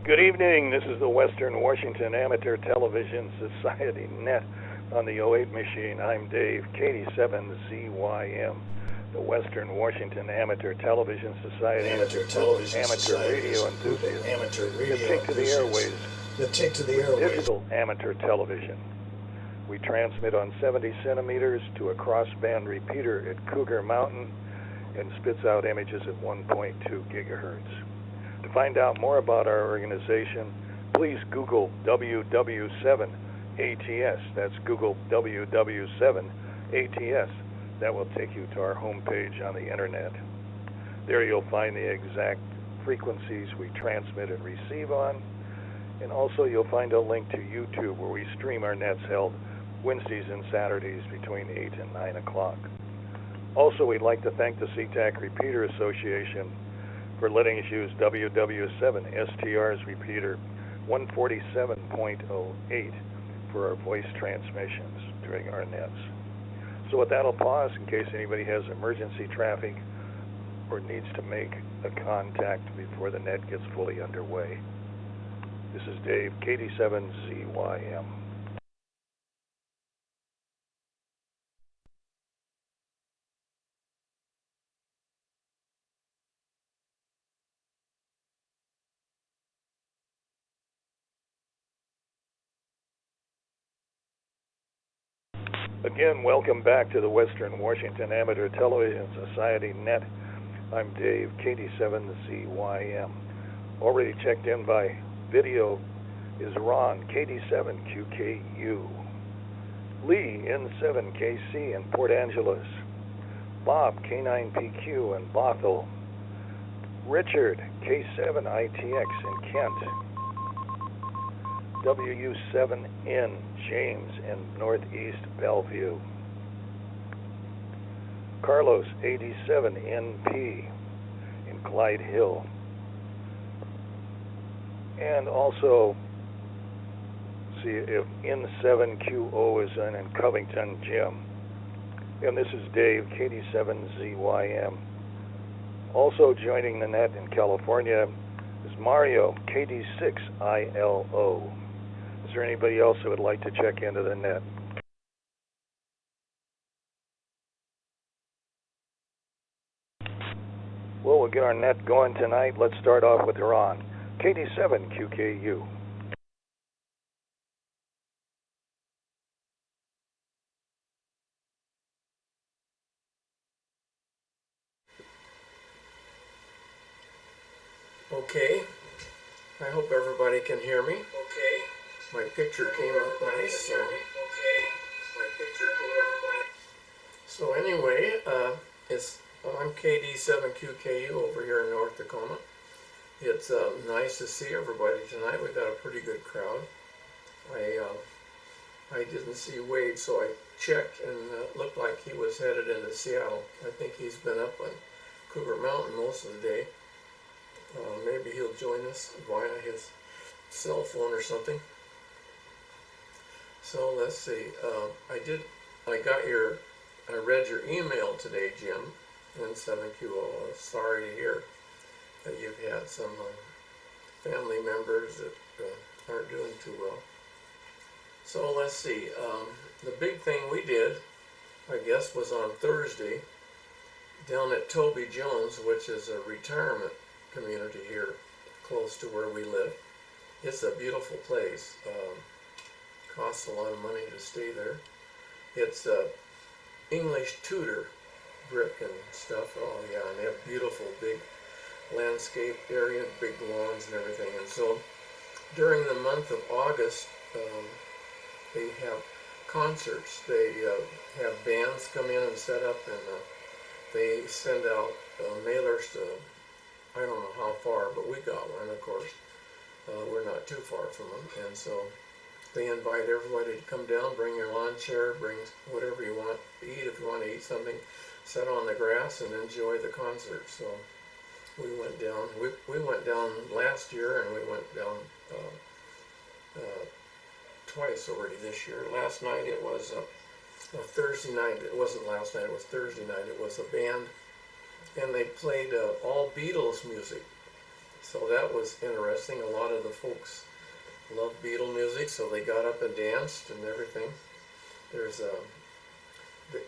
Good evening. This is the Western Washington Amateur Television Society Net on the '08 machine. I'm Dave, KD7ZYM. The Western Washington Amateur Television Society is a group of amateur radio enthusiasts that take to the airways digital amateur television. We transmit on 70 centimeters to a crossband repeater at Cougar Mountain and spits out images at 1.2 gigahertz. To find out more about our organization, please Google WW7ATS. That's Google WW7ATS. That will take you to our homepage on the internet. There you'll find the exact frequencies we transmit and receive on, and also you'll find a link to YouTube where we stream our nets held Wednesdays and Saturdays between 8 and 9 o'clock. Also, we'd like to thank the SeaTac Repeater Association for letting us use WW7STR's repeater 147.08 for our voice transmissions during our nets. So with that, I'll pause in case anybody has emergency traffic or needs to make a contact before the net gets fully underway. This is Dave, KD7ZYM. Again, welcome back to the Western Washington Amateur Television Society Net. I'm Dave, KD7ZYM. Already checked in by video is Ron, KD7QKU. Lee, N7KC in Port Angeles. Bob, K9PQ in Bothell. Richard, K7ITX in Kent. WU7N, James in Northeast Bellevue. Carlos, 87NP in Clyde Hill. And also see if N7QO is in Covington, Jim. And this is Dave, KD7ZYM. Also joining the net in California is Mario, KD6ILO. Is there anybody else who would like to check into the net? Well, we'll get our net going tonight. Let's start off with Ron, KD7QKU. Okay, I hope everybody can hear me. Okay, my picture came up nice. So anyway, I'm KD7QKU over here in North Tacoma. It's nice to see everybody tonight. We've got a pretty good crowd. I didn't see Wade, so I checked, and it looked like he was headed into Seattle. I think he's been up on Cougar Mountain most of the day. Maybe he'll join us via his cell phone or something. So let's see. I read your email today, Jim, N7QO. Sorry to hear that you've had some family members that aren't doing too well. So let's see. The big thing we did, I guess, was on Thursday down at Toby Jones, which is a retirement community here close to where we live. It's a beautiful place. Costs a lot of money to stay there. It's English Tudor brick and stuff. Oh yeah, and they have beautiful big landscape area, big lawns and everything. And so during the month of August, they have concerts. They have bands come in and set up, and they send out mailers to, I don't know how far, but we got one, of course. We're not too far from them, and so they invite everybody to come down, bring your lawn chair, bring whatever you want to eat. If you want to eat something, sit on the grass and enjoy the concert. So we went down. We went down last year, and we went down twice already this year. Last night it was a Thursday night. It wasn't last night. It was Thursday night. It was a band, and they played all Beatles music. So that was interesting. A lot of the folks love Beatle music, so they got up and danced and everything. There's a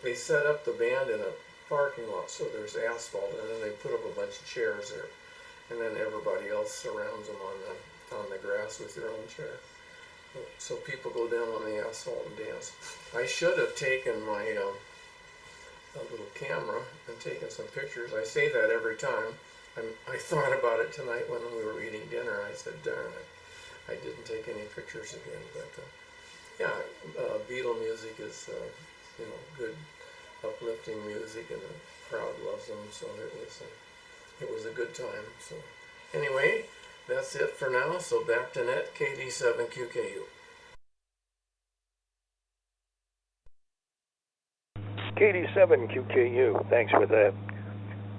they set up the band in a parking lot, so there's asphalt, and then they put up a bunch of chairs there, and then everybody else surrounds them on the grass with their own chair. So people go down on the asphalt and dance. I should have taken my a little camera and taken some pictures. I say that every time. I thought about it tonight when we were eating dinner. I said, darn it, I didn't take any pictures again. But yeah, Beatle music is good, uplifting music, and the crowd loves them. So it was a good time. So anyway, that's it for now. So back to net, KD7QKU. KD7QKU, thanks for that.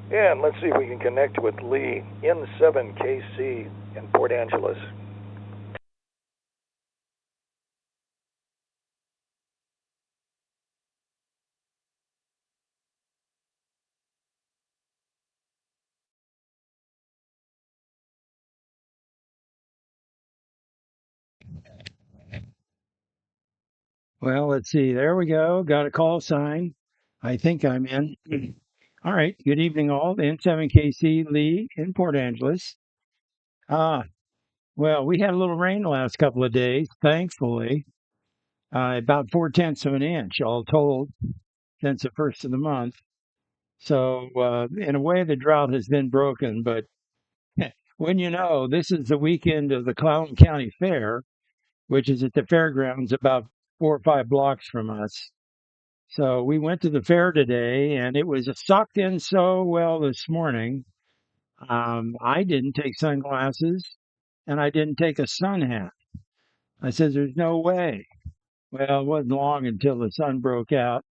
And let's see if we can connect with Lee in 7KC in Port Angeles. Well, let's see. There we go. Got a call sign. I think I'm in. All right. Good evening, all. N7KC Lee in Port Angeles. Well, we had a little rain the last couple of days, thankfully. About 4/10 of an inch, all told, since the first of the month. So, in a way, the drought has been broken. But when this is the weekend of the Clallam County Fair, which is at the fairgrounds about 4 or 5 blocks from us. So we went to the fair today, and it was sucked in so well this morning. I didn't take sunglasses, and I didn't take a sun hat. I said, "There's no way." Well, it wasn't long until the sun broke out,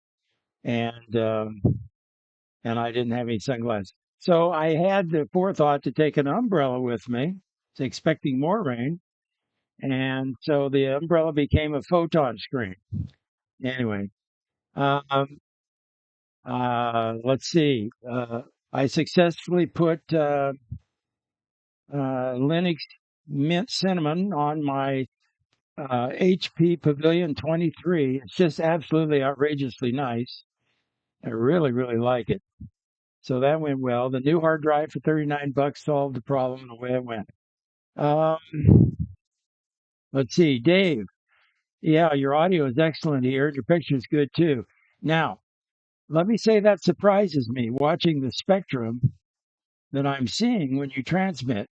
and I didn't have any sunglasses. So I had the forethought to take an umbrella with me, expecting more rain, and so the umbrella became a photon screen. Anyway, um, let's see. I successfully put Linux mint cinnamon on my HP Pavilion 23. It's just absolutely outrageously nice. I really, really like it. So that went well. The new hard drive for $39 solved the problem the way it went. Let's see, Dave. Yeah, your audio is excellent here. Your picture is good too. Now, let me say that surprises me watching the spectrum that I'm seeing when you transmit.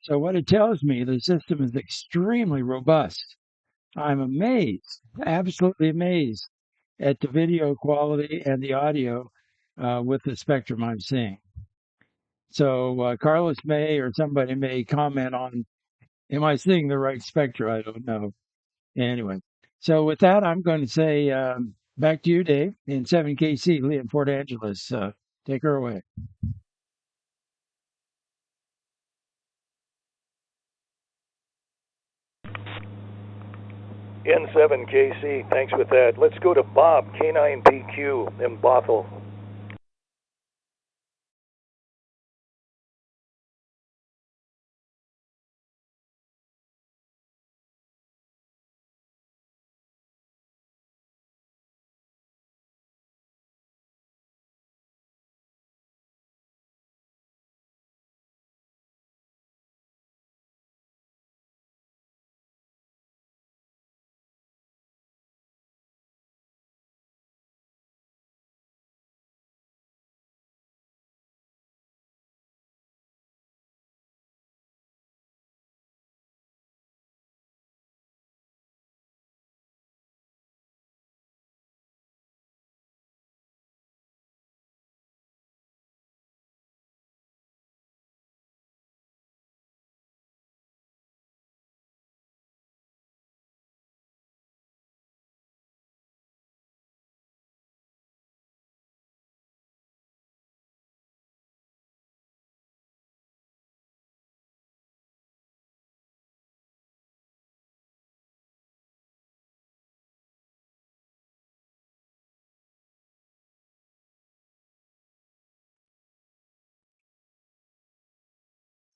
So what it tells me, the system is extremely robust. I'm amazed, absolutely amazed at the video quality and the audio with the spectrum I'm seeing. So Carlos may or somebody may comment on, am I seeing the right spectra? I don't know. Anyway, so with that, I'm going to say back to you, Dave, in 7KC, Lee in Port Angeles. Take her away. N7KC, thanks with that. Let's go to Bob, K9PQ in Bothell.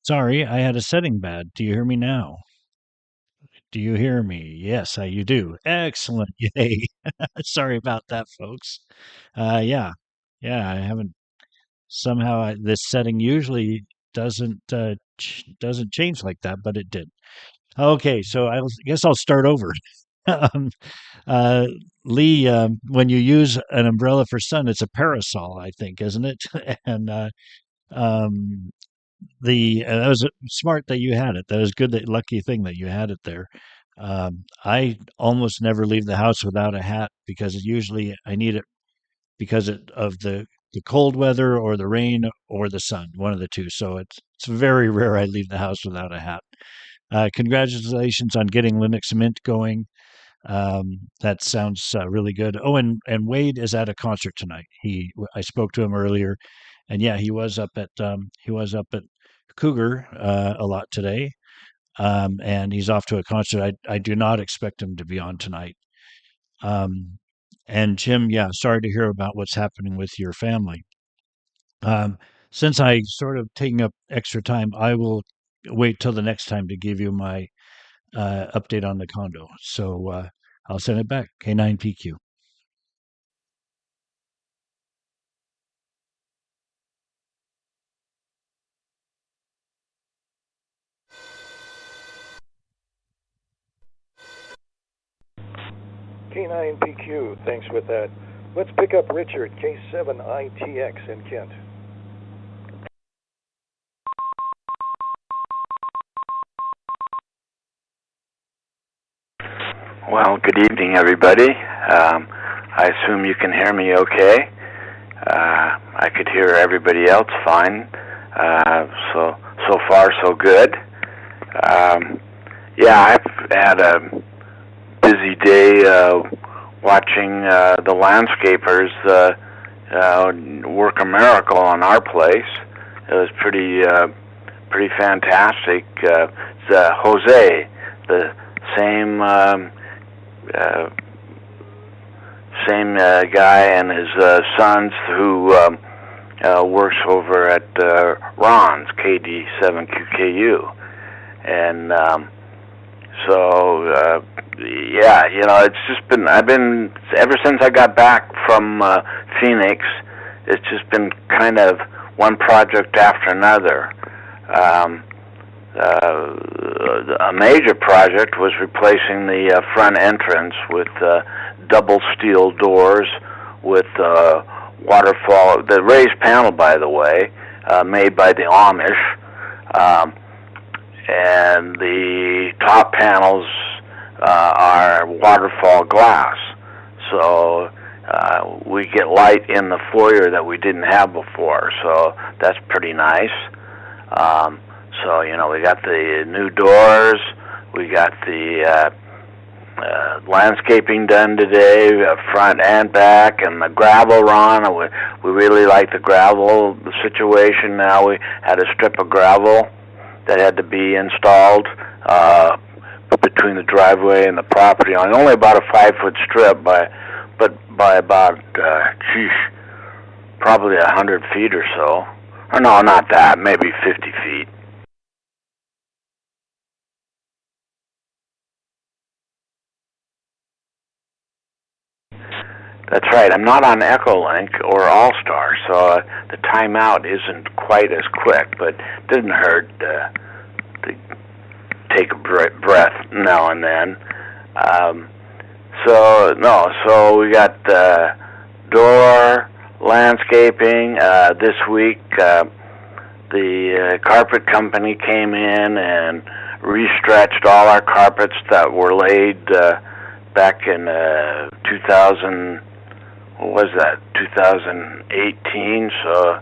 Sorry, I had a setting bad. Do you hear me now? Do you hear me? Yes, you do. Excellent. Yay. Sorry about that, folks. Yeah. Yeah, I haven't somehow this setting usually doesn't change like that, but it did. Okay, so guess I'll start over. um, uh, Lee, when you use an umbrella for sun, it's a parasol, I think, isn't it? And um, the that was smart that you had it. That was good, that lucky thing that you had it there. I almost never leave the house without a hat because usually I need it because of the cold weather or the rain or the sun, one of the two. So it's very rare I leave the house without a hat. Congratulations on getting Linux Mint going. That sounds really good. Oh, and Wade is at a concert tonight. I spoke to him earlier, and yeah, he was up at Cougar a lot today, and he's off to a concert. I do not expect him to be on tonight. Um, and Jim, yeah, sorry to hear about what's happening with your family. Um, since I sort of taking up extra time, I will wait till the next time to give you my update on the condo. So I'll send it back. K9PQ. K9PQ, thanks with that. Let's pick up Richard, K7ITX in Kent. Well, good evening, everybody. I assume you can hear me okay. I could hear everybody else fine. So far, so good. Yeah, I've had a busy day watching the landscapers work a miracle on our place. It was pretty fantastic. It's Jose, the same guy and his sons who works over at Ron's KD7QKU, and yeah, it's just been ever since I got back from Phoenix. It's just been kind of one project after another. A major project was replacing the front entrance with double steel doors with waterfall, the raised panel, by the way, made by the Amish, and the top panels are waterfall glass. So we get light in the foyer that we didn't have before, so that's pretty nice. So, we got the new doors, we got the landscaping done today, front and back, and the gravel run. We really like the gravel situation now. We had a strip of gravel that had to be installed between the driveway and the property line. Only about a 5-foot strip, by about, probably 100 feet or so. Or no, not that, maybe 50 feet. That's right. I'm not on Echolink or All-Star, so the timeout isn't quite as quick, but it doesn't hurt to take a breath now and then. So we got door, landscaping. This week, the carpet company came in and restretched all our carpets that were laid back in 2000. What was that? 2018. So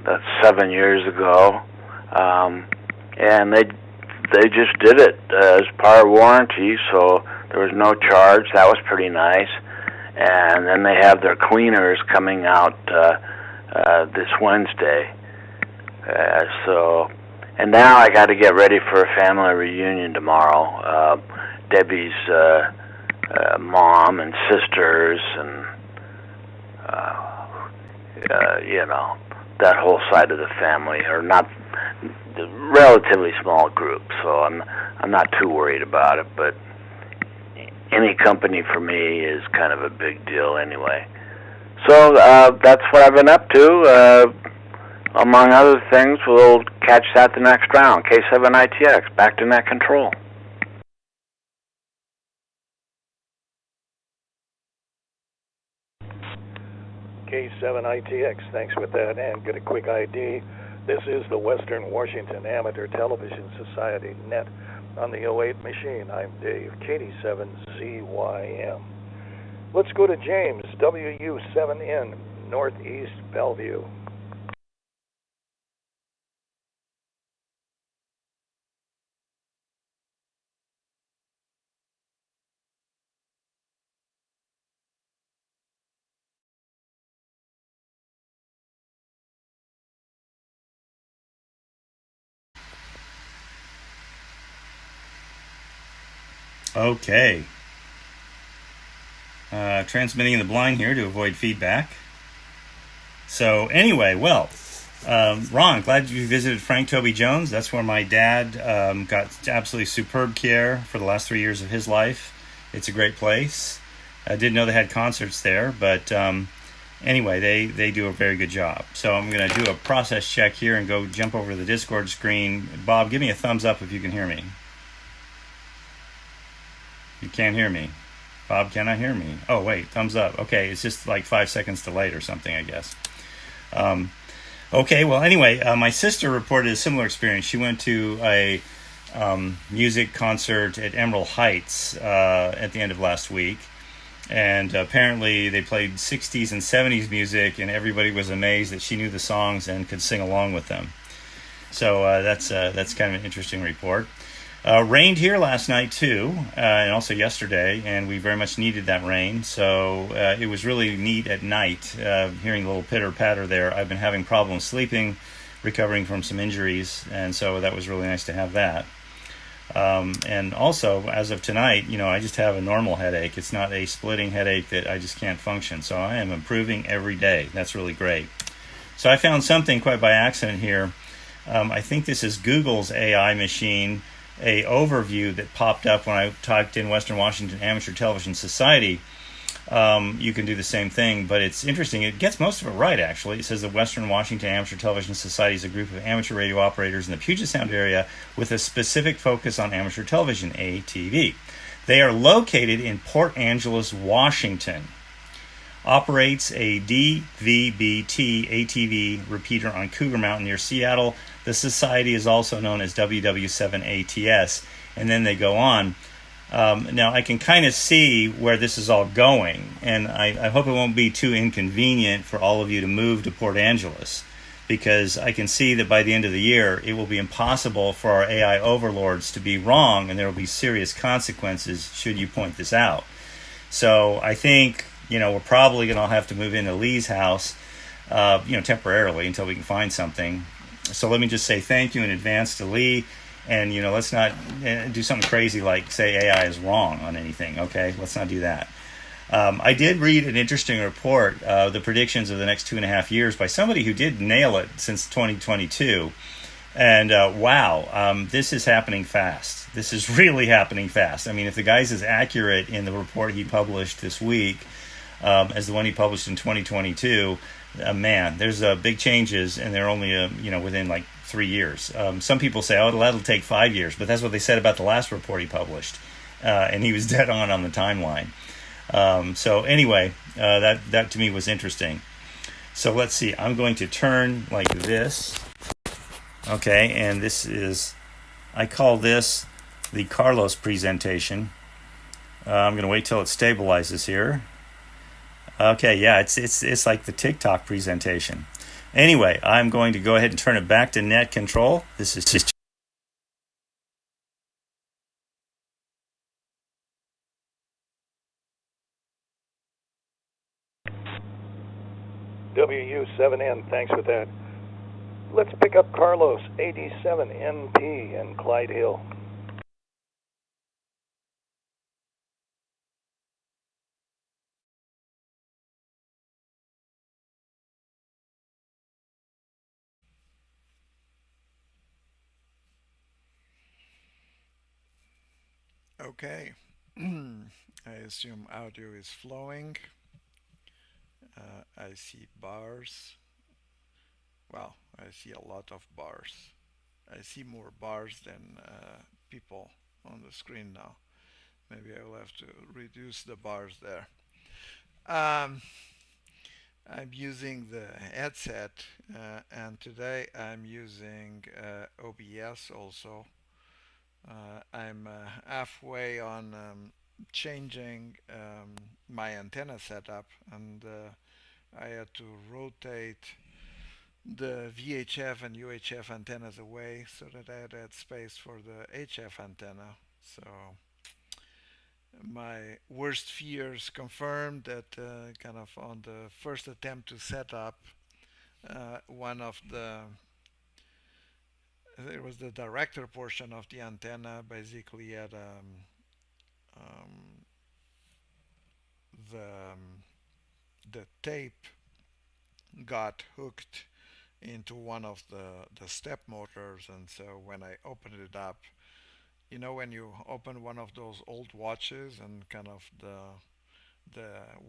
that's 7 years ago, and they just did it as part of warranty. So there was no charge. That was pretty nice. And then they have their cleaners coming out this Wednesday. And now I got to get ready for a family reunion tomorrow. Debbie's mom and sisters and that whole side of the family, or not. relatively small group, so I'm not too worried about it. But any company for me is kind of a big deal anyway. So that's what I've been up to. Among other things, we'll catch that the next round. K7ITX, back to net control. K7ITX, thanks with that, and get a quick ID. This is the Western Washington Amateur Television Society Net on the 08 machine. I'm Dave, KD7ZYM. Let's go to James, WU7N, Northeast Bellevue. Okay. Transmitting in the blind here to avoid feedback. So anyway, well, Ron, glad you visited Frank Toby Jones. That's where my dad got absolutely superb care for the last 3 years of his life. It's a great place. I didn't know they had concerts there, but anyway, they do a very good job. So I'm going to do a process check here and go jump over to the Discord screen. Bob, give me a thumbs up if you can hear me. You can't hear me. Bob cannot hear me. Oh, wait, thumbs up. Okay, it's just like 5 seconds delayed or something, I guess. Okay, well, anyway, my sister reported a similar experience. She went to a music concert at Emerald Heights at the end of last week. And apparently they played 60s and 70s music, and everybody was amazed that she knew the songs and could sing along with them. So that's kind of an interesting report. Rained here last night too, and also yesterday, and we very much needed that rain. So it was really neat at night, hearing the little pitter-patter there. I've been having problems sleeping, recovering from some injuries, and so that was really nice to have that. And also, as of tonight, I just have a normal headache. It's not a splitting headache that I just can't function. So I am improving every day. That's really great. So I found something quite by accident here. I think this is Google's AI machine, a overview that popped up when I typed in Western Washington Amateur Television Society. You can do the same thing, but it's interesting. It gets most of it right, actually. It says the Western Washington Amateur Television Society is a group of amateur radio operators in the Puget Sound area with a specific focus on amateur television, ATV. They are located in Port Angeles, Washington. Operates a DVB-T ATV repeater on Cougar Mountain near Seattle. The society is also known as WW7ATS, and then they go on. Now, I can kind of see where this is all going, and I hope it won't be too inconvenient for all of you to move to Port Angeles, because I can see that by the end of the year, it will be impossible for our AI overlords to be wrong, and there will be serious consequences should you point this out. So I think, we're probably going to have to move into Lee's house, temporarily until we can find something. So let me just say thank you in advance to Lee. And, let's not do something crazy like say AI is wrong on anything, okay? Let's not do that. I did read an interesting report, the predictions of the next 2.5 years by somebody who did nail it since 2022. And wow, this is happening fast. This is really happening fast. I mean, if the guy's as accurate in the report he published this week as the one he published in 2022, man, there's big changes, and they're only, within like 3 years. Some people say, that'll take 5 years, but that's what they said about the last report he published, and he was dead on the timeline. So anyway, that to me was interesting. So let's see. I'm going to turn like this. Okay, and this is, I call this the Carlos presentation. I'm going to wait till it stabilizes here. Okay, yeah, it's like the TikTok presentation. Anyway, I'm going to go ahead and turn it back to net control. This is just WU7N, thanks for that. Let's pick up Carlos, AD7NP in Clyde Hill. Okay. I assume audio is flowing. I see bars. Well, I see a lot of bars. I see more bars than people on the screen now. Maybe I will have to reduce the bars there. Um, I'm using the headset, and today I'm using OBS also. I'm halfway on changing my antenna setup, and I had to rotate the VHF and UHF antennas away so that I had space for the HF antenna. So my worst fears confirmed that kind of on the first attempt to set up one of the there was the director portion of the antenna basically had um, the the tape got hooked into one of the step motors, and so when I opened it up, when you open one of those old watches and kind of the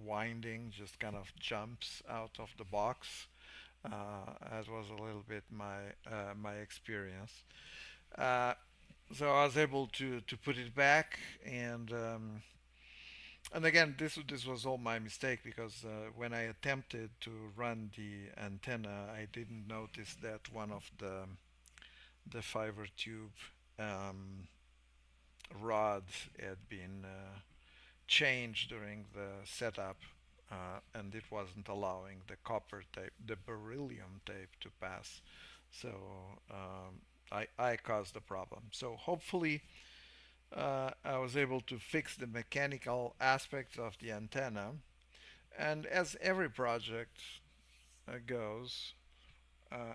winding just kind of jumps out of the box. That was a little bit my experience. Uh, so I was able to put it back, and again this was all my mistake because when I attempted to run the antenna, I didn't notice that one of the fiber tube um, rods had been changed during the setup, and it wasn't allowing the copper tape, the beryllium tape, to pass. So I caused the problem. So hopefully I was able to fix the mechanical aspects of the antenna. And as every project goes,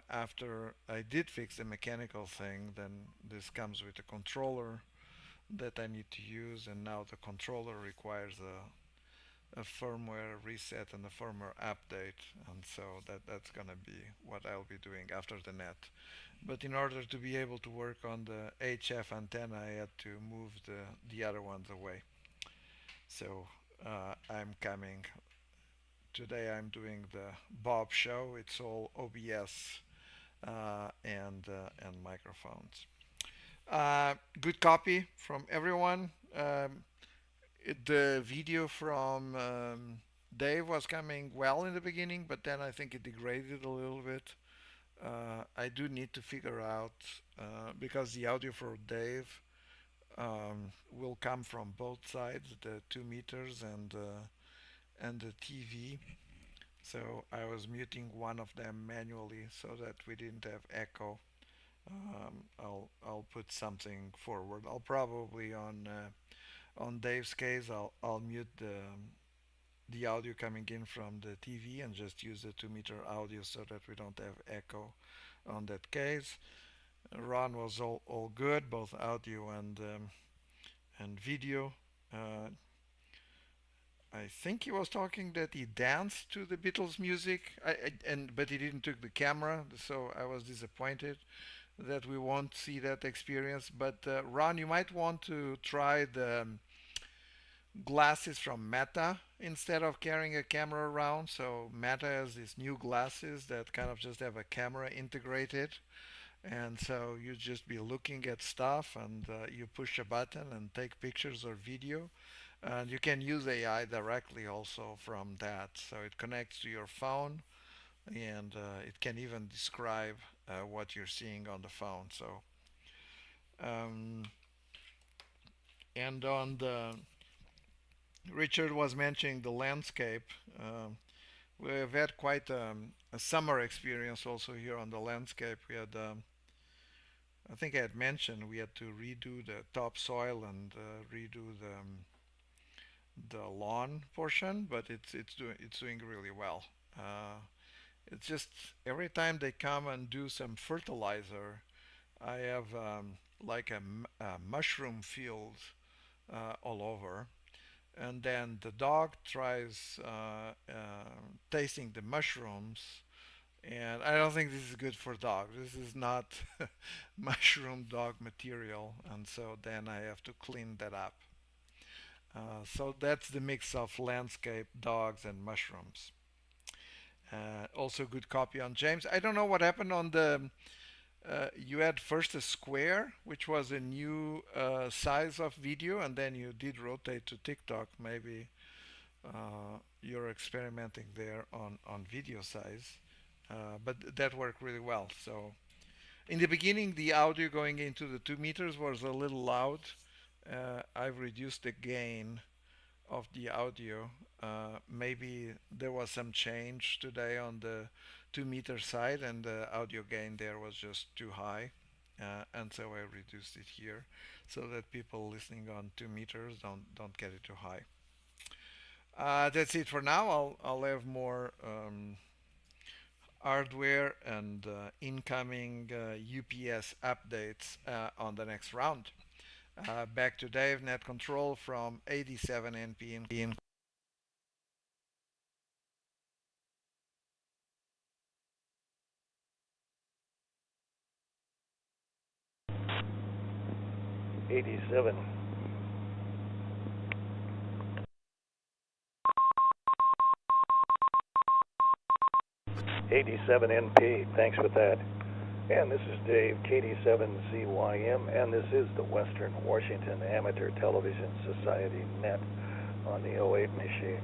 after I did fix the mechanical thing, then this comes with a controller that I need to use, and now the controller requires a firmware reset and a firmware update, and so that's gonna be what I'll be doing after the net. But in order to be able to work on the HF antenna, I had to move the other ones away. So I'm coming today. I'm doing the Bob show. It's all OBS and microphones. Good copy from everyone. The video from Dave was coming well in the beginning, but then I think it degraded a little bit. I do need to figure out because the audio for Dave will come from both sides, the 2 meters and the TV. So I was muting one of them manually so that we didn't have echo. I'll put something forward. I'll probably on Dave's case I'll mute the audio coming in from the TV and just use the 2 meter audio so that we don't have echo on that case. Ron was all good, both audio and video. Uh, I think he was talking that he danced to the Beatles music, but he didn't took the camera, so I was disappointed that we won't see that experience. But Ron, you might want to try the glasses from Meta instead of carrying a camera around. So Meta has these new glasses that kind of just have a camera integrated, and so you just be looking at stuff and you push a button and take pictures or video, and you can use AI directly also from that. So it connects to your phone, and it can even describe what you're seeing on the phone. So um, and on the Richard was mentioning the landscape. We have had quite a summer experience also here on the landscape. We had I think I had mentioned we had to redo the topsoil and redo the lawn portion, but it's doing really well. It's just every time they come and do some fertilizer, I have like a mushroom field all over, and then the dog tries tasting the mushrooms, And I don't think this is good for dogs. This is not mushroom dog material, and so then I have to clean that up. So that's the mix of landscape, dogs, and mushrooms. Also, good copy on James. I don't know what happened on the. You had first a square, which was a new size of video, and then you did rotate to TikTok. Maybe you're experimenting there on video size, but that worked really well. So in the beginning, the audio going into the 2 meters was a little loud. I've reduced the gain of the audio. Maybe there was some change today on the 2 meter side, and the audio gain there was just too high. And so I reduced it here so that people listening on 2 meters don't get it too high. That's it for now. I'll have more hardware and incoming UPS updates on the next round. Back to Dave, net control from 87 NP in 87. '87 NP. Thanks for that. And this is Dave, KD7ZYM, and this is the Western Washington Amateur Television Society Net on the '08 machine.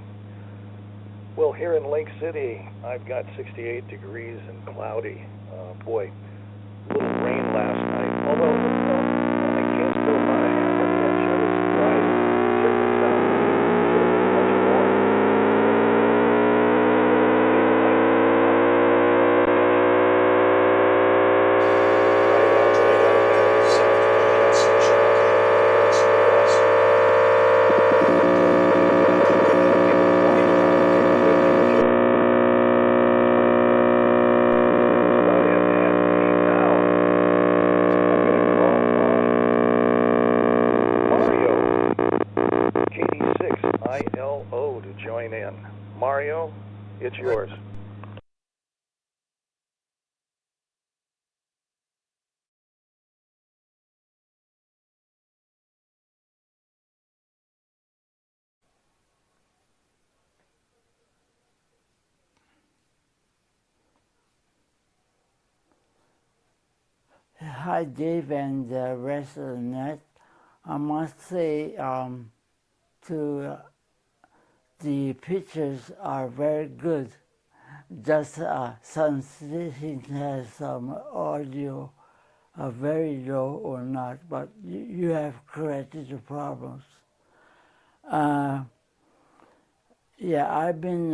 Well, here in Lake City, I've got 68 degrees and cloudy. Boy, a little rain last night. Although I can't still about a half an inch. I was surprised. Certainly sounds much more. To join in. Mario, it's yours. Hi, Dave, and the rest of the net. I must say, the pictures are very good. Just some stations has some audio very low or not, but you have corrected the problems. Yeah, I've been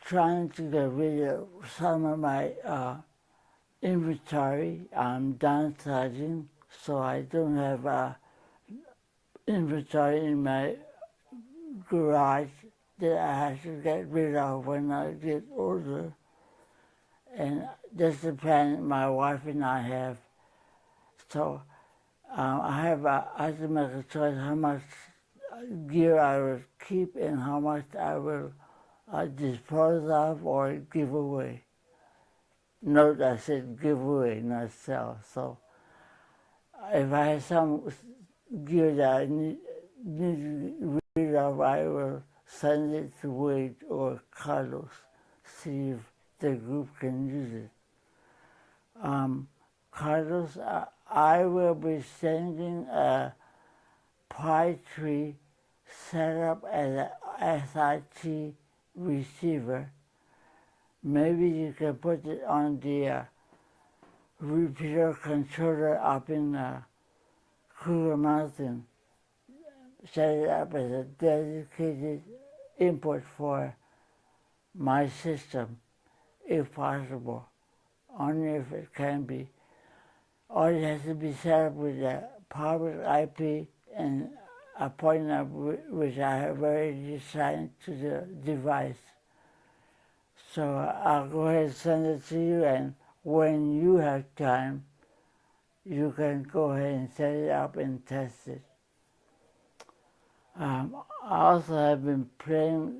trying to get rid of some of my inventory. I'm downsizing, so I don't have inventory in my garage that I have to get rid of when I get older. And that's the plan my wife and I have. So I have to make a choice how much gear I will keep and how much I will dispose of or give away. Note I said give away, not sell. So if I have some gear that I need to get rid of, I will send it to Wade or Carlos, see if the group can use it. Carlos, I will be sending a Pi tree set up as a SIT receiver. Maybe you can put it on the repeater controller up in Cougar Mountain. Set it up as a dedicated input for my system, if possible, only if it can be. Or it has to be set up with a public IP and a point number which I have already assigned to the device. So I'll go ahead and send it to you, and when you have time, you can go ahead and set it up and test it. I also have been playing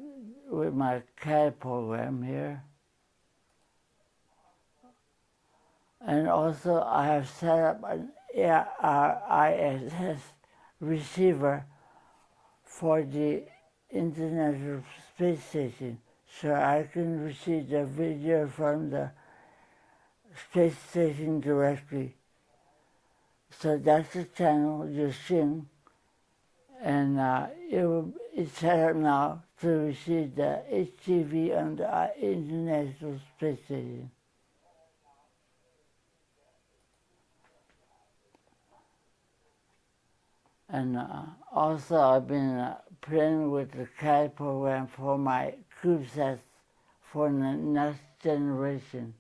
with my CAD program here. And also I have set up an ISS receiver for the International Space Station, so I can receive the video from the space station directly. So that's the channel you're seeing, and it's set up now to receive the HTV on the International Space Station. And also I've been playing with the CAD program for my CubeSats for the next generation.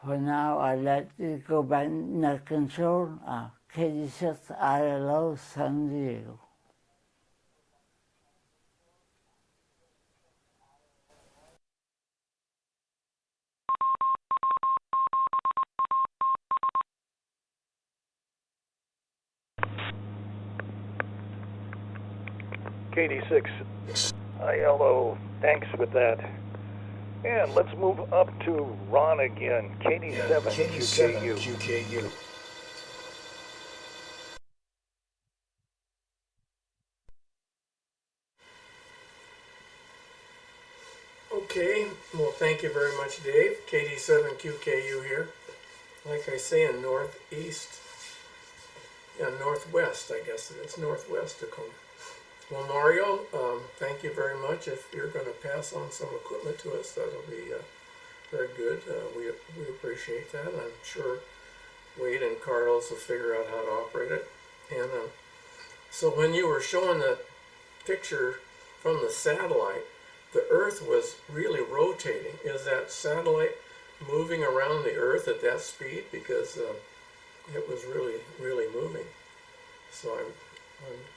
For now, I let it go by net control. KD6 ILO San Diego. KD6 ILO, thanks with that. And let's move up to Ron again, KD7 QKU. QKU. Okay, well, thank you very much, Dave. KD7QKU here. Like I say, in northeast, northwest, I guess it's northwest Tacoma. Well, Mario, thank you very much. If you're going to pass on some equipment to us, that'll be very good. We appreciate that. I'm sure Wade and Carlos will figure out how to operate it. And so when you were showing the picture from the satellite, the Earth was really rotating. Is that satellite moving around the Earth at that speed? Because it was really, really moving. So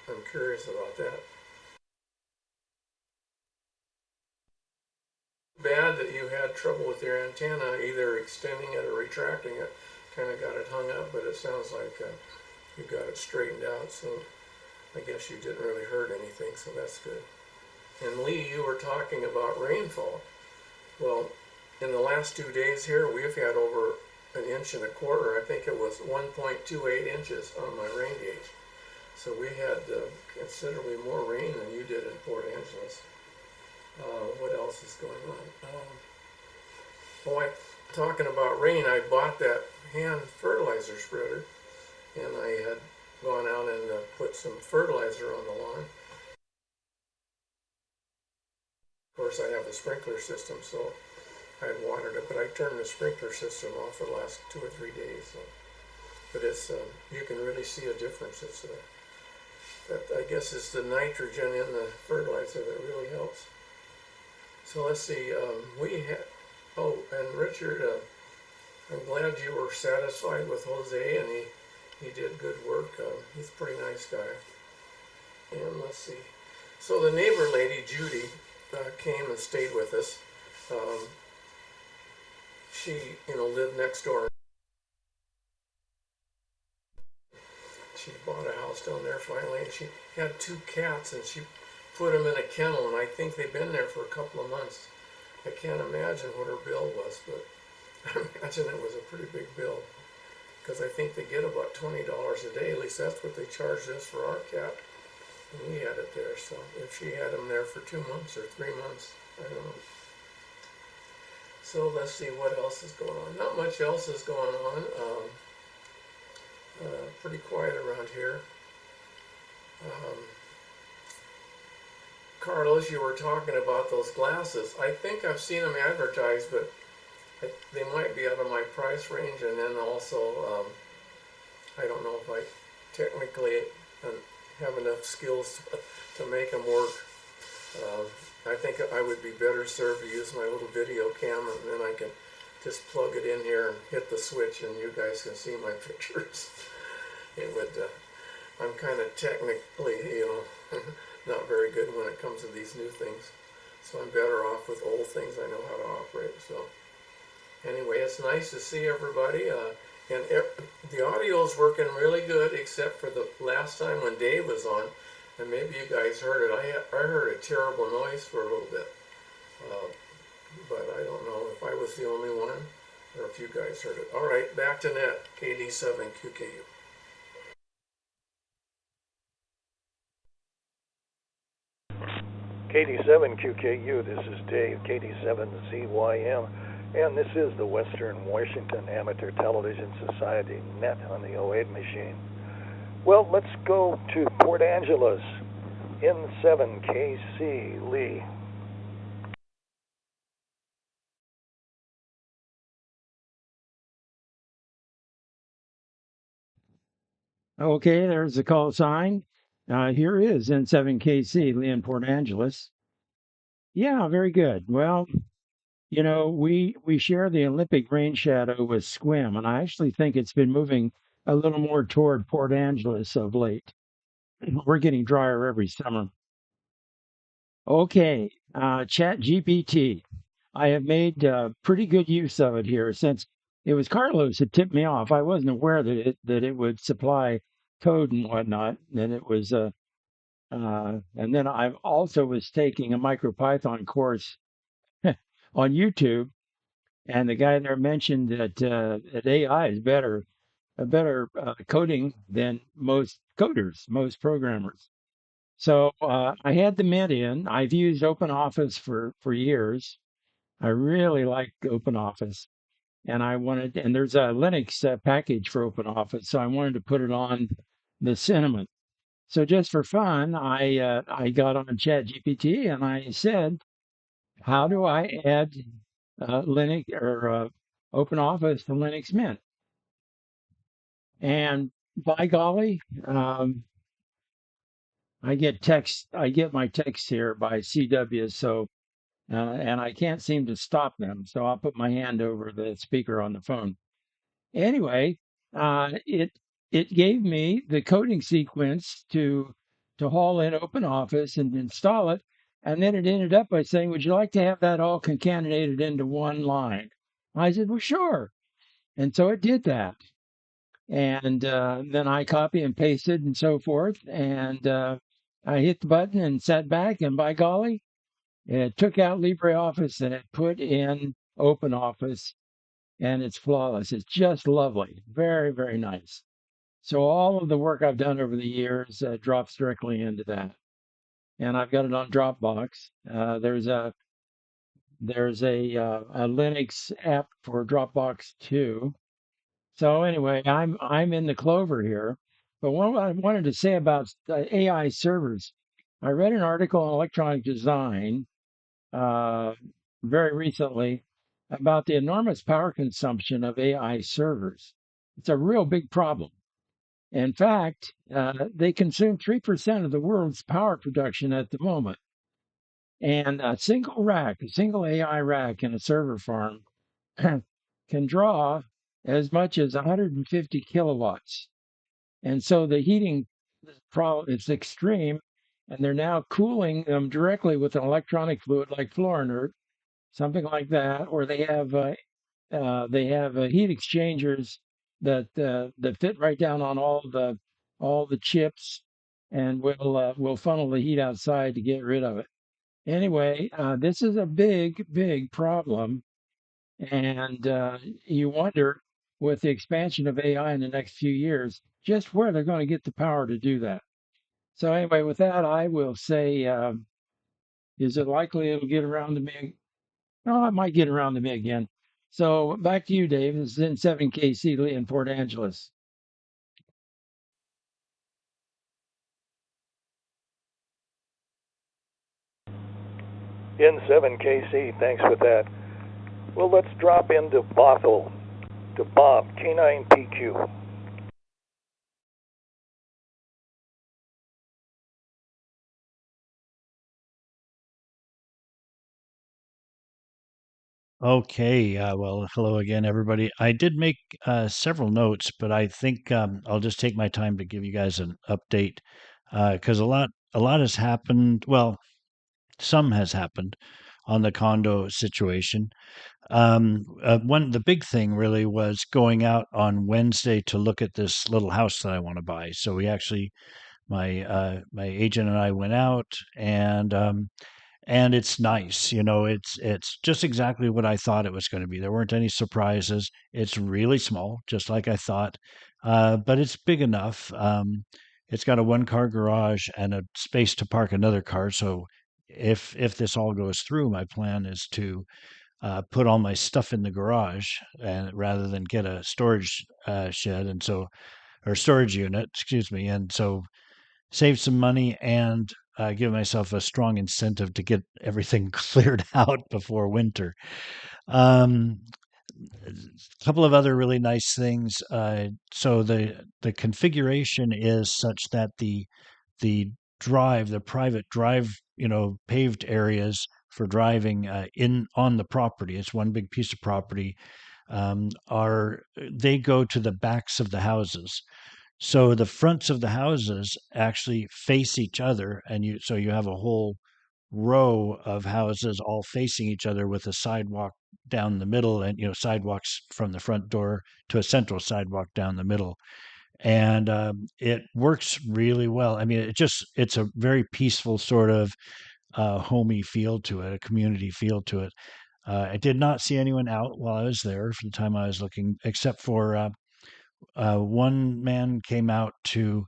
I'm curious about that. Bad that you had trouble with your antenna, either extending it or retracting it. Kind of got it hung up, but it sounds like you got it straightened out. So I guess you didn't really hurt anything, so that's good. And Lee, you were talking about rainfall. Well, in the last 2 days here, we've had over 1.25 inches. I think it was 1.28 inches on my rain gauge. So we had considerably more rain than you did in Port Angeles. What else is going on? Talking about rain, I bought that hand fertilizer spreader, and I had gone out and put some fertilizer on the lawn. Of course, I have a sprinkler system, so I had watered it, but I turned the sprinkler system off for the last 2 or 3 days. So. But it's you can really see a difference. It's I guess it's the nitrogen in the fertilizer that really helps. So let's see. We had. Oh, and Richard, I'm glad you were satisfied with Jose, and he did good work. He's a pretty nice guy. And let's see. So the neighbor lady, Judy, came and stayed with us. She, lived next door. She bought a house down there finally, and she had 2 cats, and she put them in a kennel, and I think they've been there for a couple of months. I can't imagine what her bill was, but I imagine it was a pretty big bill, because I think they get about $20 a day. At least that's what they charged us for our cat, and we had it there. So if she had them there for 2 months or 3 months, I don't know. So let's see what else is going on. Not much else is going on. Pretty quiet around here. Carlos, you were talking about those glasses. I think I've seen them advertised, but they might be out of my price range. And then also, I don't know if I technically have enough skills to make them work. I think I would be better served to use my little video cam, and then I can just plug it in here and hit the switch, and you guys can see my pictures. It would. I'm kind of technically, not very good when it comes to these new things. So I'm better off with old things I know how to operate. So anyway, it's nice to see everybody. And the audio is working really good, except for the last time when Dave was on. And maybe you guys heard it. I heard a terrible noise for a little bit, uh, but I don't know if I was the only one or if you guys heard it. All right, back to net, KD7QKU. KD7QKU, this is Dave, KD7ZYM, and this is the Western Washington Amateur Television Society Net on the '08 machine. Well, let's go to Port Angeles, N7KC Lee. Okay, there's the call sign. Here is N7KC Lee in Port Angeles. Yeah, very good. Well, you know, we share the Olympic rain shadow with Squim, and I actually think it's been moving a little more toward Port Angeles of late. We're getting drier every summer. Okay, Chat GPT. I have made pretty good use of it here since it was Carlos that tipped me off. I wasn't aware that it would supply code and whatnot, and it was and then I also was taking a MicroPython course on YouTube, and the guy there mentioned that AI is better coding than most coders, most programmers. So I had the Mint in. I've used OpenOffice for years. I really like OpenOffice, and and there's a Linux package for OpenOffice, so I wanted to put it on the Cinnamon. So just for fun, I got on ChatGPT and I said, how do I add Linux or OpenOffice to Linux Mint? And by golly, I get my texts here by CW, so and I can't seem to stop them. So I'll put my hand over the speaker on the phone. Anyway, it gave me the coding sequence to haul in OpenOffice and install it, and then it ended up by saying, "Would you like to have that all concatenated into one line?" I said, "Well, sure." And so it did that, and then I copy and pasted and so forth, and I hit the button and sat back, and by golly, it took out LibreOffice and it put in OpenOffice, and it's flawless. It's just lovely. Very, very nice. So all of the work I've done over the years drops directly into that. And I've got it on Dropbox. There's a Linux app for Dropbox too. So anyway, I'm in the Clover here. But what I wanted to say about AI servers, I read an article on electronic design uh, very recently about the enormous power consumption of AI servers. It's a real big problem. In fact, they consume 3% of the world's power production at the moment. And a single AI rack in a server farm can draw as much as 150 kilowatts. And so the heating problem is extreme, and they're now cooling them directly with an electronic fluid like Fluorinert, something like that, or they have heat exchangers that fit right down on all the chips, and will funnel the heat outside to get rid of it. Anyway, this is a big problem, and you wonder with the expansion of AI in the next few years just where they're going to get the power to do that. So anyway, with that, I will say, is it likely it'll get around to me? Oh, it might get around to me again. So back to you, Dave. This is N7KC Lee in Port Angeles. N7KC, thanks for that. Well, let's drop into Bothell, to Bob, K9PQ. Okay, well, hello again, everybody. I did make several notes, but I think I'll just take my time to give you guys an update because a lot has happened. Well, some has happened on the condo situation. The big thing really was going out on Wednesday to look at this little house that I want to buy. So we actually my agent and I went out, and it's nice. It's just exactly what I thought it was going to be. There weren't any surprises. It's really small, just like I thought, but it's big enough. It's got a one-car garage and a space to park another car. So if this all goes through, my plan is to put all my stuff in the garage, and rather than get a storage shed, and so or storage unit, excuse me, and so save some money and give myself a strong incentive to get everything cleared out before winter. Um, a couple of other really nice things. So the configuration is such that the the private drive, paved areas for driving in on the property. It's one big piece of property. Are They go to the backs of the houses. So the fronts of the houses actually face each other, and you have a whole row of houses all facing each other with a sidewalk down the middle, and sidewalks from the front door to a central sidewalk down the middle. And it works really well. I mean, it's a very peaceful sort of homey feel to it, a community feel to it. I did not see anyone out while I was there for the time I was looking, except for one man came out to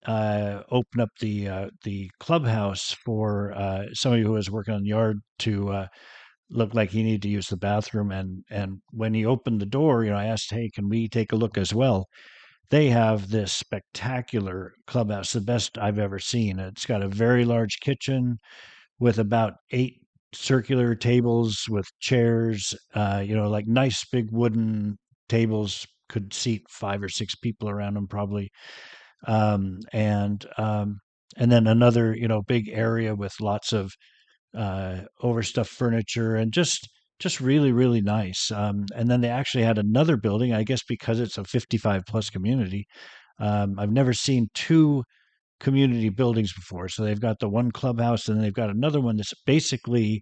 open up the clubhouse for somebody who was working on the yard to look like he needed to use the bathroom. And when he opened the door, I asked, "Hey, can we take a look as well?" They have this spectacular clubhouse, the best I've ever seen. It's got a very large kitchen with about 8 circular tables with chairs, like nice big wooden tables, could seat 5 or 6 people around them probably. Um, and um, and then another, big area with lots of overstuffed furniture, and just really, really nice. And then they actually had another building, I guess because it's a 55 plus community. I've never seen two community buildings before. So they've got the one clubhouse, and then they've got another one that's basically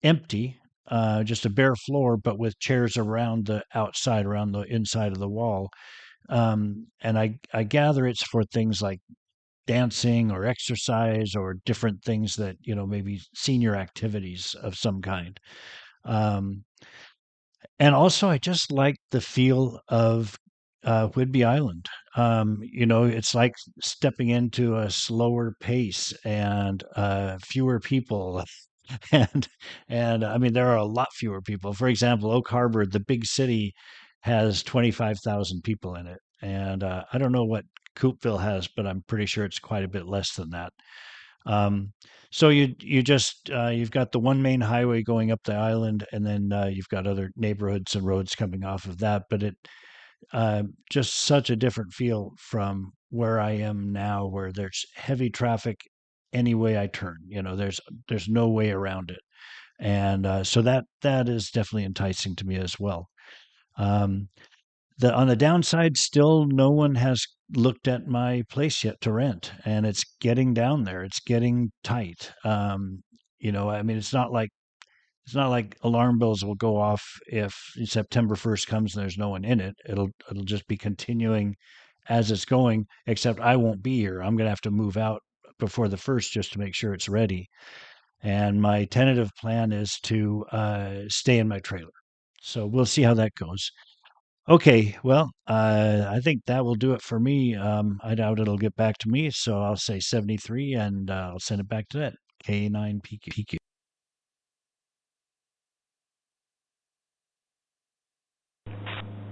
empty, just a bare floor, but with chairs around the outside, around the inside of the wall. And I gather it's for things like dancing or exercise or different things that, maybe senior activities of some kind. Um, and also, I just like the feel of Whidbey Island. It's like stepping into a slower pace and fewer people. and I mean, there are a lot fewer people. For example, Oak Harbor, the big city, has 25,000 people in it, and I don't know what Coopville has, but I'm pretty sure it's quite a bit less than that. Um, so you've got the one main highway going up the island, and then you've got other neighborhoods and roads coming off of that. But it just such a different feel from where I am now, where there's heavy traffic any way I turn. There's no way around it, and so that is definitely enticing to me as well. Um, on the downside, still no one has looked at my place yet to rent, and it's getting down there. It's getting tight. I mean, it's not like alarm bells will go off if September 1st comes and there's no one in it. It'll just be continuing as it's going, except I won't be here. I'm going to have to move out before the 1st just to make sure it's ready. And my tentative plan is to stay in my trailer. So we'll see how that goes. Okay, well, I think that will do it for me. I doubt it'll get back to me, so I'll say 73, and I'll send it back to that K9PQ.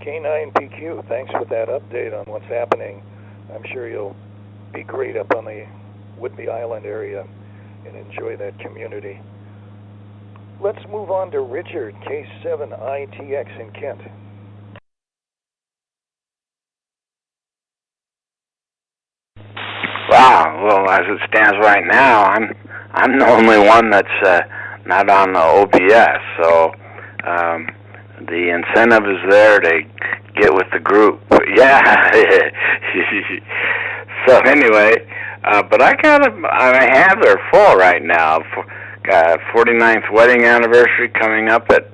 K9PQ, thanks for that update on what's happening. I'm sure you'll be great up on the Whidbey Island area and enjoy that community. Let's move on to Richard, K7ITX in Kent. Wow. Well, as it stands right now, I'm the only one that's not on the OBS. So the incentive is there to get with the group. Yeah. So anyway, but my hands are full right now. 49th wedding anniversary coming up at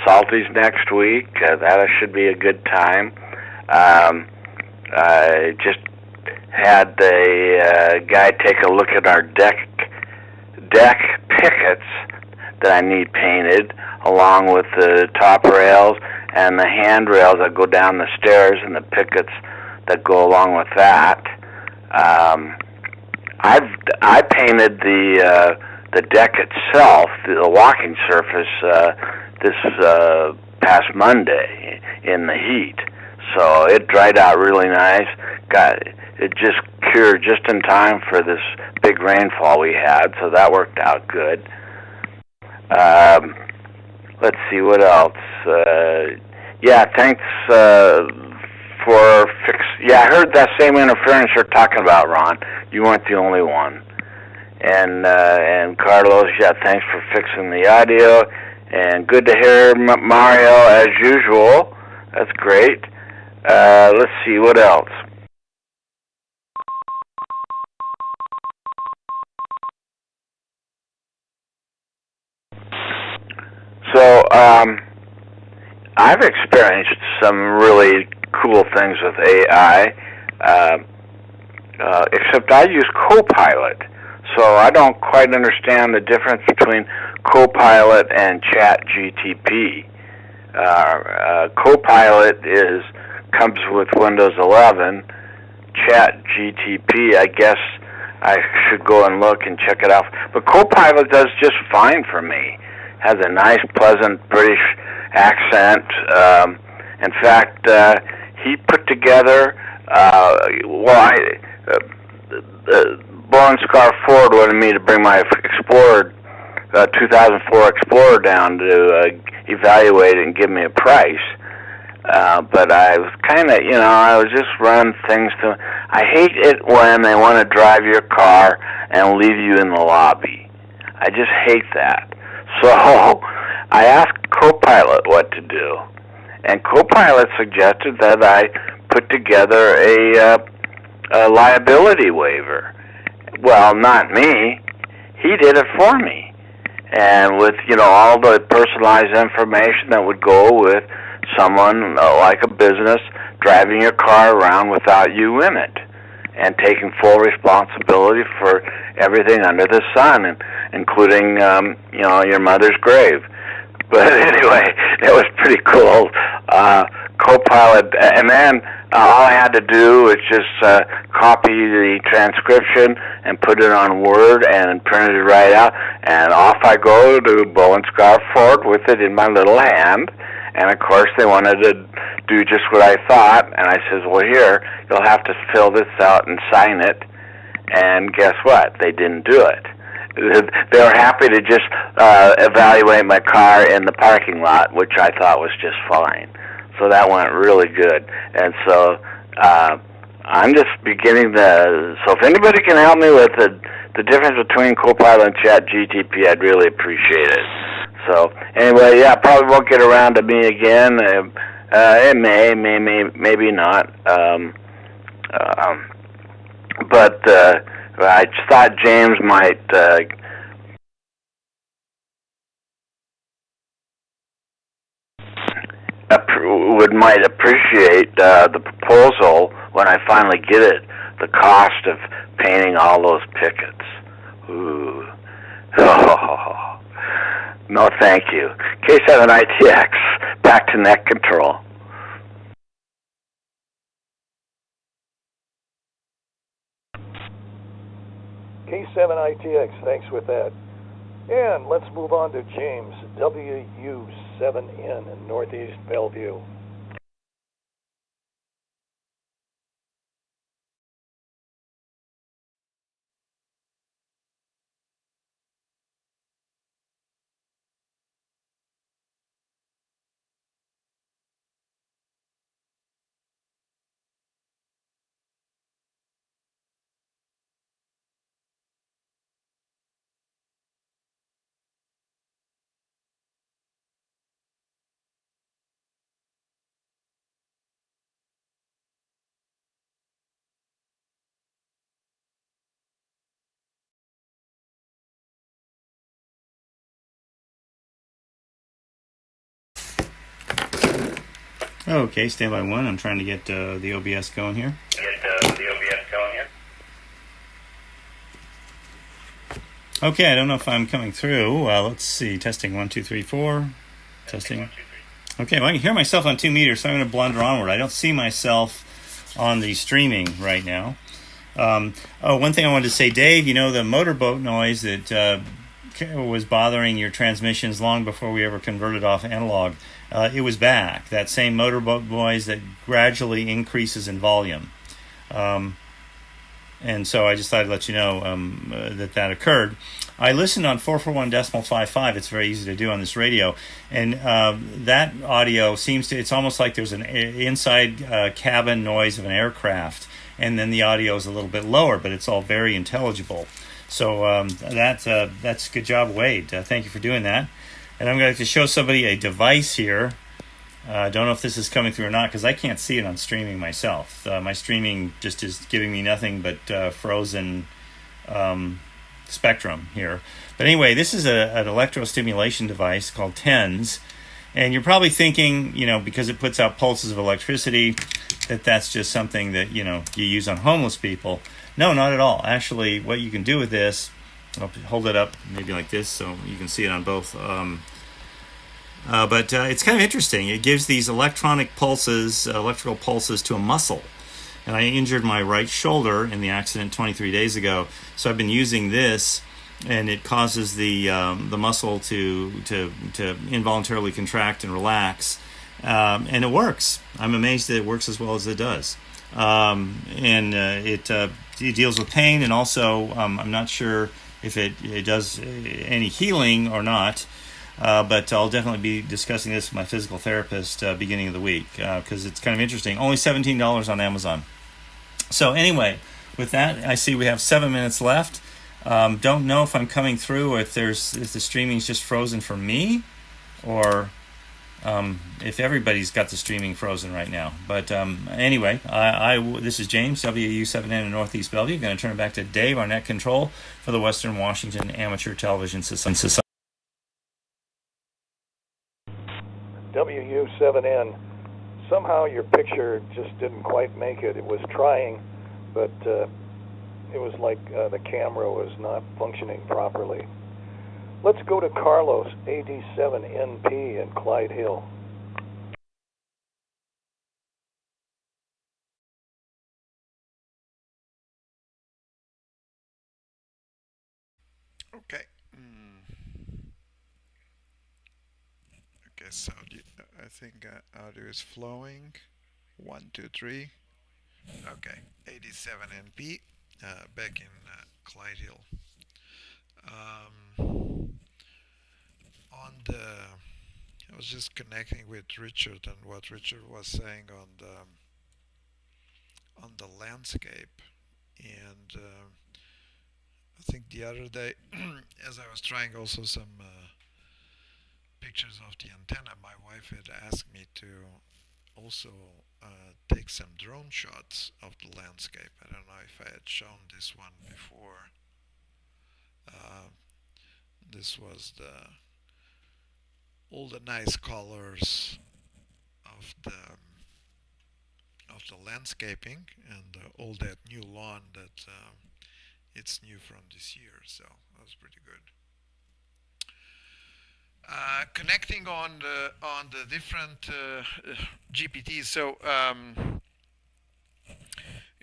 Salty's next week. That should be a good time. Just had a guy take a look at our deck pickets that I need painted, along with the top rails and the handrails that go down the stairs and the pickets that go along with that. I painted the deck itself, the walking surface, this past Monday in the heat. So it dried out really nice. It just cured just in time for this big rainfall we had, so that worked out good. Let's see what else. Yeah, thanks for fix. Yeah, I heard that same interference you're talking about, Ron. You weren't the only one. And Carlos, yeah, thanks for fixing the audio. And good to hear Mario as usual. That's great. Let's see what else. So, I've experienced some really cool things with AI, except I use Copilot, so I don't quite understand the difference between Copilot and ChatGTP. Copilot comes with Windows 11. ChatGTP, I guess I should go and look and check it out. But Copilot does just fine for me. Has a nice, pleasant British accent. In fact, he put together, Bowen Scar Ford wanted me to bring my Explorer, 2004 Explorer down to evaluate it and give me a price. But I was kind of, I was just running things to. I hate it when they want to drive your car and leave you in the lobby. I just hate that. So I asked Copilot what to do, and Copilot suggested that I put together a liability waiver. Well, not me. He did it for me, and with all the personalized information that would go with someone like a business driving your car around without you in it, and taking full responsibility for everything under the sun, and including your mother's grave. But anyway, it was pretty cool. Copilot, and then all I had to do was just copy the transcription and put it on Word and print it right out, and off I go to Bowen Scar Ford with it in my little hand. And of course they wanted to do just what I thought, and I says, well, here, you'll have to fill this out and sign it. And guess what? They didn't do it. They were happy to just evaluate my car in the parking lot, which I thought was just fine. So that went really good. And so I'm just beginning to. So if anybody can help me with the difference between Copilot and ChatGTP, I'd really appreciate it. So anyway, yeah, probably won't get around to me again. It maybe not. But I just thought James might might appreciate the proposal when I finally get it. The cost of painting all those pickets. Ooh. Oh. No, thank you. K7ITX, back to net control. K7ITX, thanks with that. And let's move on to James, WU7N in Northeast Bellevue. Okay, standby one. I'm trying to get the OBS going here. Okay, I don't know if I'm coming through. Let's see. Testing 1, 2, 3, 4. Testing. Okay, well, I can hear myself on 2 meters, so I'm going to blunder onward. I don't see myself on the streaming right now. One thing I wanted to say, Dave, the motorboat noise that was bothering your transmissions long before we ever converted off analog, it was back. That same motorboat noise that gradually increases in volume. And so I just thought I'd let you know that occurred. I listened on 441.55. It's very easy to do on this radio. And that audio it's almost like there's an inside cabin noise of an aircraft. And then the audio is a little bit lower, but it's all very intelligible. So that's a good job, Wade. Thank you for doing that. And I'm going to show somebody a device here. I don't know if this is coming through or not because I can't see it on streaming myself. My streaming just is giving me nothing but frozen spectrum here. But anyway, this is an electrostimulation device called TENS. And you're probably thinking, because it puts out pulses of electricity, that's just something that, you use on homeless people. No, not at all. Actually, what you can do with this, I'll hold it up maybe like this so you can see it on both. But it's kind of interesting. It gives these electrical pulses to a muscle. And I injured my right shoulder in the accident 23 days ago. So I've been using this, and it causes the muscle to involuntarily contract and relax. And it works. I'm amazed that it works as well as it does. It deals with pain, and also I'm not sure if it does any healing or not. But I'll definitely be discussing this with my physical therapist beginning of the week because it's kind of interesting. Only $17 on Amazon. So anyway, with that, I see we have 7 minutes left. Don't know if I'm coming through or if the streaming's just frozen for me or if everybody's got the streaming frozen right now. But anyway, this is James, WU7N in Northeast Bellevue. I'm going to turn it back to Dave, our net control for the Western Washington Amateur Television Society. WU7N, somehow your picture just didn't quite make it. It was trying, but it was like the camera was not functioning properly. Let's go to Carlos, AD7NP in Clyde Hill. Okay. Okay, so I think audio is flowing. 1, 2, 3. Okay, 87 NP, back in Clyde Hill. I was just connecting with Richard and what Richard was saying on the landscape, and I think the other day, as I was trying also some pictures of the antenna, my wife had asked me to also take some drone shots of the landscape. I don't know if I had shown this one before. This was all the nice colors of the landscaping and all that new lawn that it's new from this year. So that was pretty good. Connecting on the different GPTs. So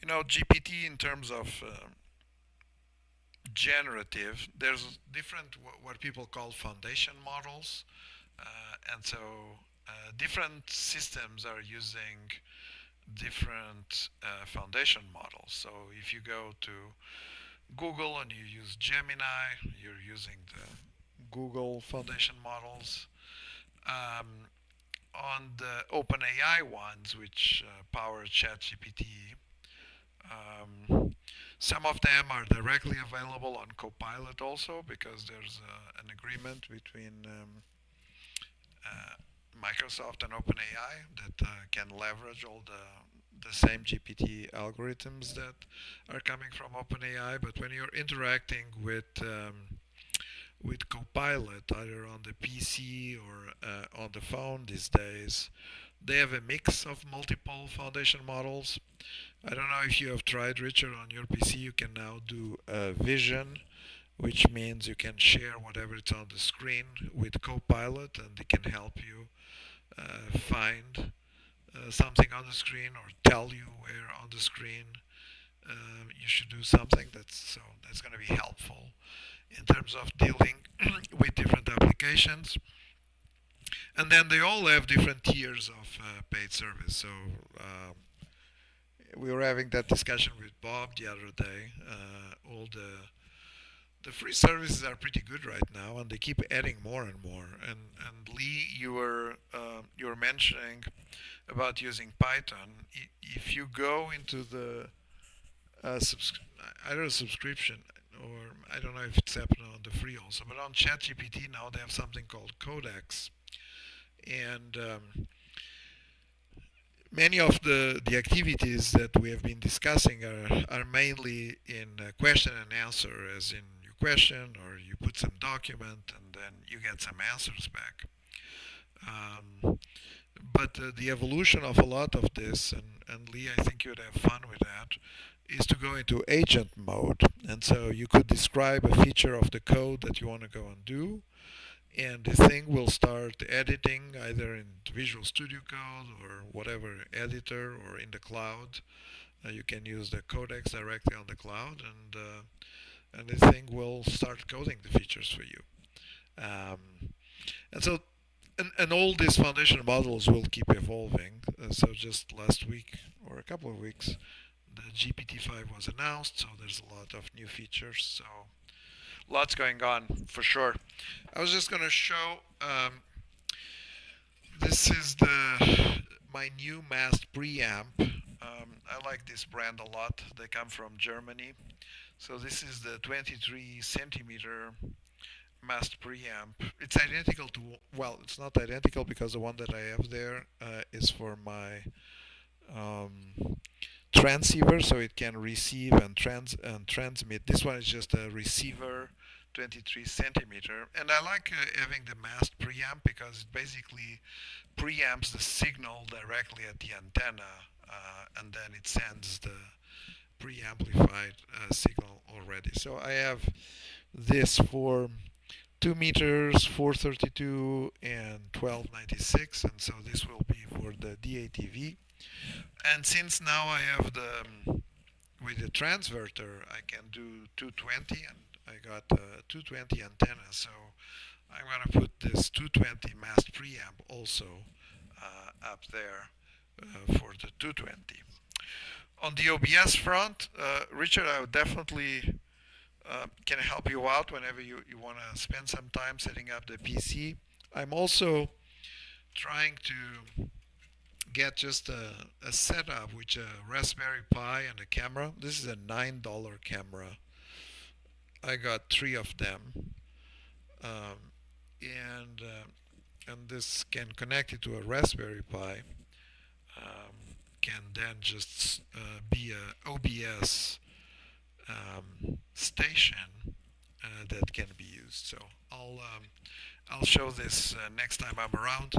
GPT in terms of generative, there's different what people call foundation models, and so different systems are using different foundation models. So if you go to Google and you use Gemini, you're using the Google foundation models. On the OpenAI ones, which power ChatGPT, some of them are directly available on Copilot also, because there's an agreement between Microsoft and OpenAI that can leverage all the same GPT algorithms that are coming from OpenAI. But when you're interacting with Copilot, either on the PC or on the phone these days, they have a mix of multiple foundation models. I don't know if you have tried, Richard, on your PC. You can now do vision which means you can share whatever is on the screen with Copilot, and it can help you find something on the screen or tell you where on the screen you should do something. That's going to be helpful in terms of dealing with different applications. And then they all have different tiers of paid service. So we were having that discussion with Bob the other day. All the free services are pretty good right now, and they keep adding more and more. And Lee, you were mentioning about using Python. If you go into the either a subscription, or I don't know if it's happening on the free also, but on ChatGPT now they have something called Codex, and many of the activities that we have been discussing are mainly in question and answer, as in you question or you put some document and then you get some answers back. But the evolution of a lot of this, and Lee, I think you'd have fun with that, is to go into agent mode. And so you could describe a feature of the code that you want to go and do, and the thing will start editing either in Visual Studio Code or whatever editor, or in the cloud. You can use the codex directly on the cloud, and the thing will start coding the features for you. And so, and all these foundation models will keep evolving. So just last week or a couple of weeks, the GPT-5 was announced, so there's a lot of new features. So lots going on for sure. I was just going to show. This is my new mast preamp. I like this brand a lot. They come from Germany. So this is the 23 centimeter mast preamp. It's identical to, well, it's not identical because the one that I have there is for my transceiver, so it can receive and transmit. This one is just a receiver, 23 centimeter, and I like having the mast preamp because it basically preamps the signal directly at the antenna, and then it sends the preamplified signal already. So I have this for 2 meters, 432 and 1296, and so this will be for the DATV. And since now I have with the transverter, I can do 220, and I got a 220 antenna, so I'm going to put this 220 mast preamp also up there for the 220. On the OBS front, Richard, I would definitely can help you out whenever you want to spend some time setting up the PC. I'm also trying to get just a setup with a Raspberry Pi and a camera. This is a $9 camera. I got 3 of them, and this can connect it to a Raspberry Pi. Can then just be a OBS station that can be used. So I'll show this next time I'm around.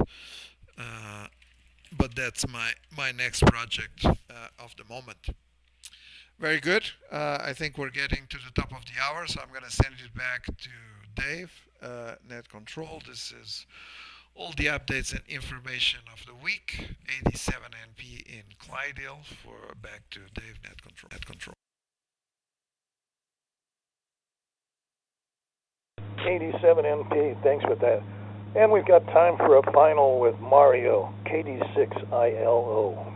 But that's my next project of the moment. Very good. I think we're getting to the top of the hour, so I'm going to send it back to Dave, Net Control. This is all the updates and information of the week. 87NP in Clydesdale. Back to Dave, Net Control. 87NP, thanks for that. And we've got time for a final with Mario, KD6ILO.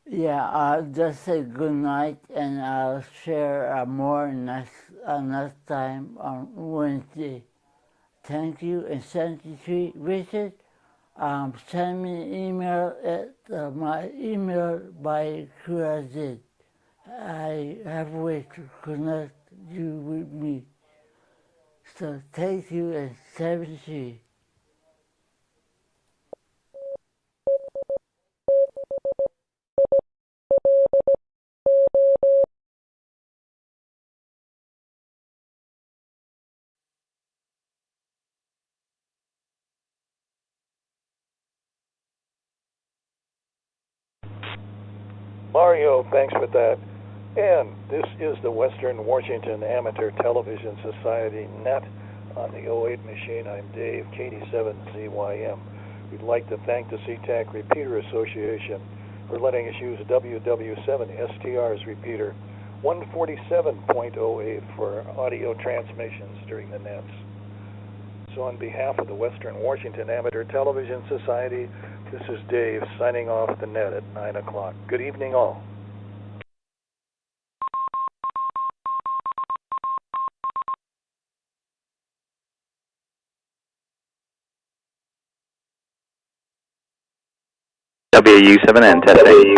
Yeah, I'll just say good night, and I'll share more next time on Wednesday. Thank you, and 73 Richard. Send me an email at my email by QRZ. I have a way to connect you with me. So thank you, and 73. Mario, thanks for that. And this is the Western Washington Amateur Television Society Net on the '08 machine. I'm Dave, KD7ZYM. We'd like to thank the SeaTac Repeater Association for letting us use WW7STR's repeater 147.08 for audio transmissions during the nets. So on behalf of the Western Washington Amateur Television Society, this is Dave signing off the net at 9 o'clock. Good evening, all. WU7N testing.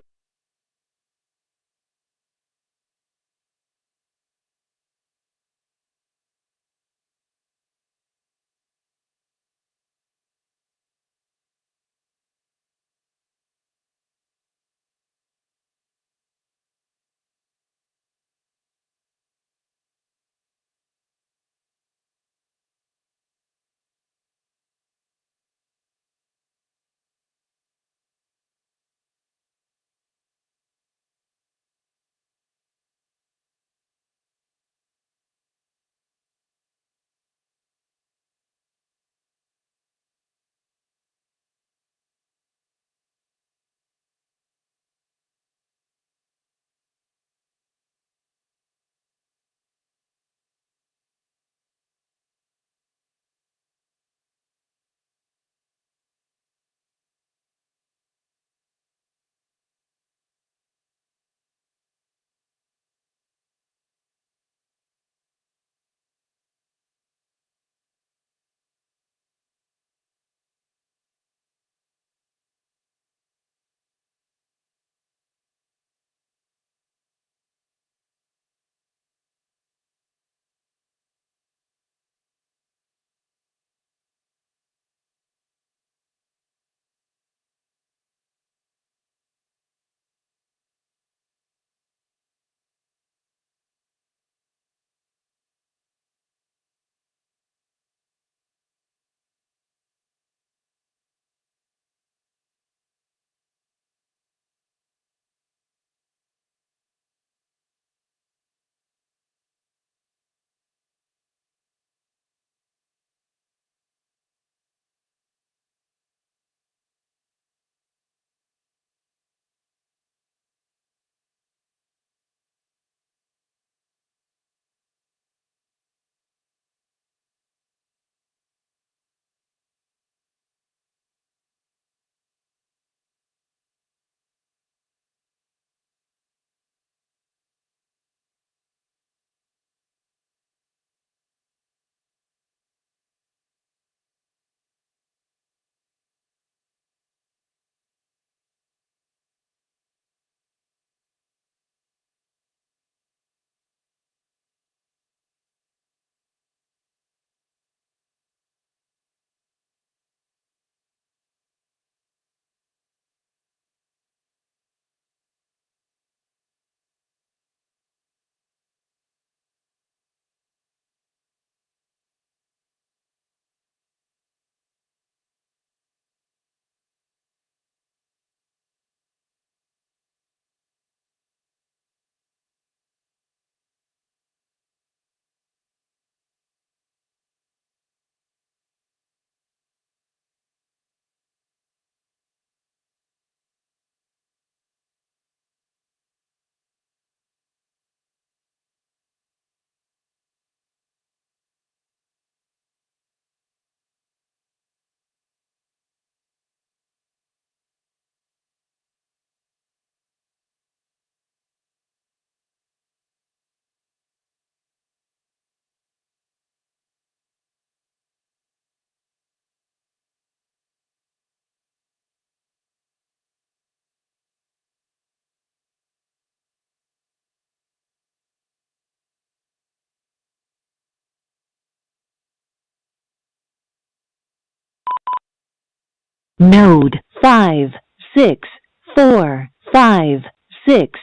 Node 56456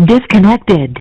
disconnected.